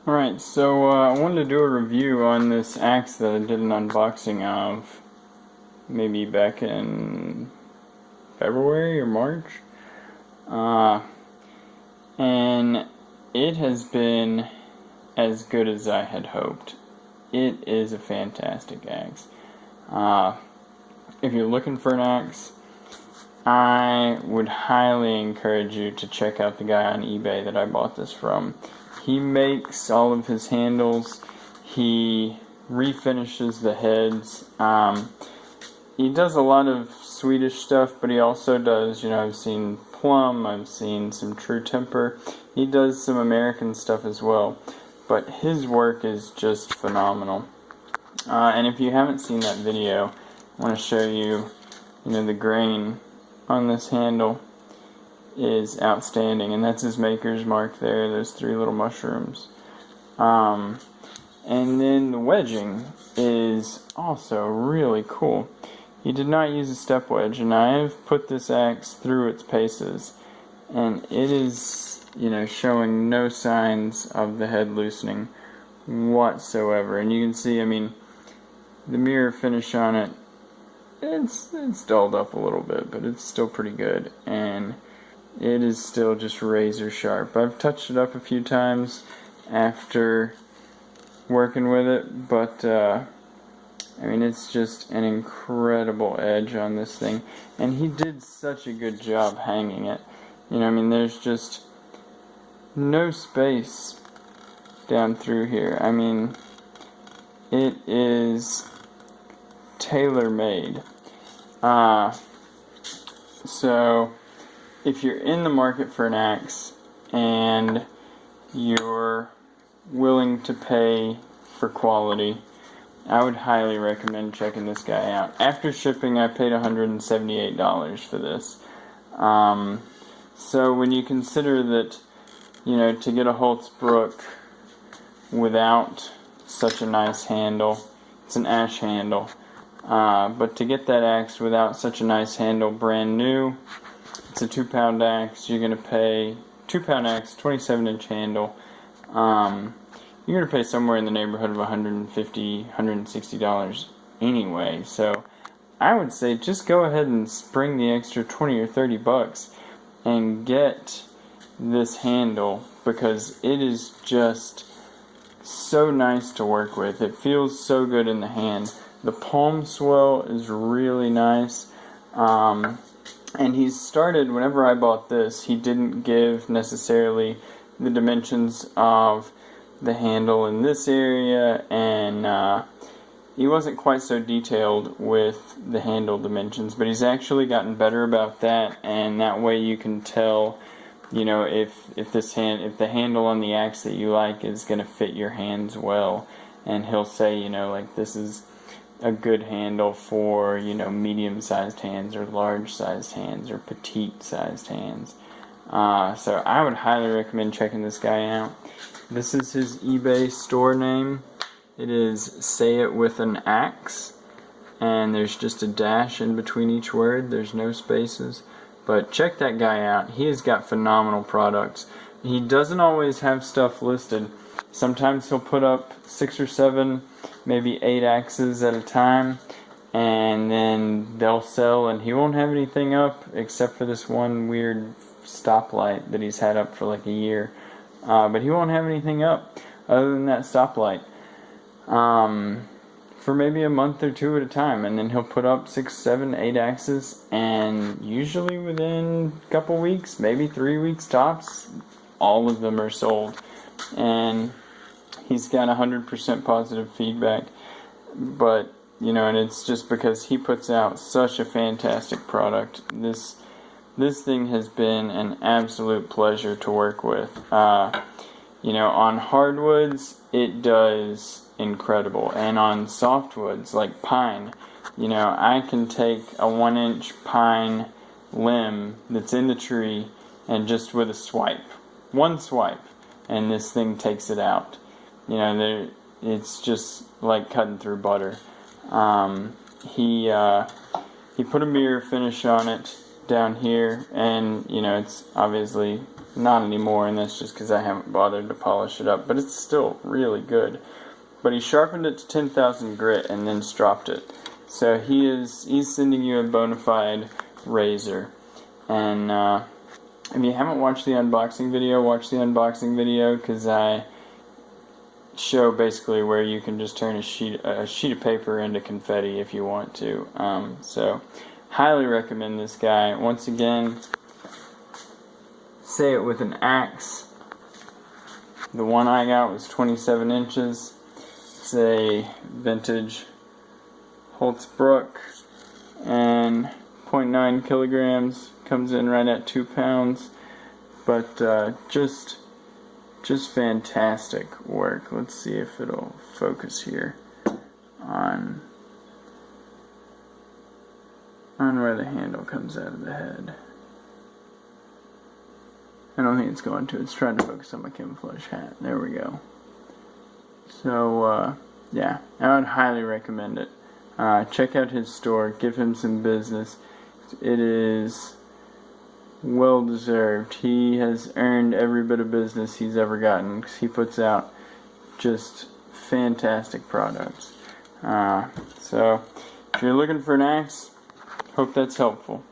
Alright, so I wanted to do a review on this axe that I did an unboxing of maybe back in February or March. Uh, and it has been as good as I had hoped. It is a fantastic axe. If you're looking for an axe, I would highly encourage you to check out the guy on eBay that I bought this from. He makes all of his handles. He refinishes the heads. He does a lot of Swedish stuff, but he also does, I've seen Plum, I've seen some True Temper. He does some American stuff as well. But his work is just phenomenal. And if you haven't seen that video, I want to show you, the grain on this handle is outstanding, and that's his maker's mark there, those three little mushrooms. And then the wedging is also really cool. He did not use a step wedge, and I have put this axe through its paces, and it is, showing no signs of the head loosening whatsoever. And you can see, the mirror finish on it, it's dulled up a little bit, but it's still pretty good, and it is still just razor sharp. I've touched it up a few times after working with it, but it's just an incredible edge on this thing, and he did such a good job hanging it. There's just no space down through here. It is tailor-made. So if you're in the market for an axe and you're willing to pay for quality, I would highly recommend checking this guy out. After shipping, I paid $178 for this. So when you consider that, to get a Holzbrook without such a nice handle, it's an ash handle, but to get that axe without such a nice handle brand new, it's a 2-pound axe. You're going to pay 2-pound axe, 27-inch handle. You're going to pay somewhere in the neighborhood of $150, $160 anyway. So I would say just go ahead and spring the extra 20 or 30 bucks and get this handle, because it is just so nice to work with. It feels so good in the hand. The palm swell is really nice. And he's started, whenever I bought this, he didn't give necessarily the dimensions of the handle in this area, and he wasn't quite so detailed with the handle dimensions, but he's actually gotten better about that, and that way you can tell, if the handle on the axe that you like is going to fit your hands well. And he'll say, this is a good handle for, medium-sized hands or large-sized hands or petite-sized hands. So I would highly recommend checking this guy out. This is his eBay store name. It is Say It With an Axe, and there's just a dash in between each word. There's no spaces. But check that guy out. He has got phenomenal products. He doesn't always have stuff listed. Sometimes he'll put up 6 or 7, maybe 8 axes at a time, and then they'll sell, and he won't have anything up except for this one weird stoplight that he's had up for like a year. But he won't have anything up other than that stoplight for maybe a month or two at a time, and then he'll put up 6, 7, 8 axes, and usually within a couple weeks, maybe 3 weeks tops, all of them are sold. And he's got 100% positive feedback, but and it's just because he puts out such a fantastic product. This thing has been an absolute pleasure to work with. On hardwoods, it does incredible, and on softwoods like pine, I can take a 1-inch pine limb that's in the tree, and just with one swipe, and this thing takes it out. It's just like cutting through butter. He put a mirror finish on it down here, and it's obviously not anymore, and that's just because I haven't bothered to polish it up, but it's still really good. But he sharpened it to 10,000 grit and then stropped it. So he's sending you a bona fide razor. And if you haven't watched the unboxing video, watch the unboxing video, because I show basically where you can just turn a sheet of paper into confetti if you want to. So highly recommend this guy. Once again, say it with an axe. The one I got was 27 inches. It's a vintage Holtzbrook, and 0.9 kilograms, comes in right at 2 pounds. But just fantastic work. Let's see if it'll focus here on where the handle comes out of the head. I don't think it's going to. It's trying to focus on my camouflage hat. There we go. So, yeah, I would highly recommend it. Check out his store. Give him some business. It is well deserved. He has earned every bit of business he's ever gotten, because he puts out just fantastic products. So, if you're looking for an axe, hope that's helpful.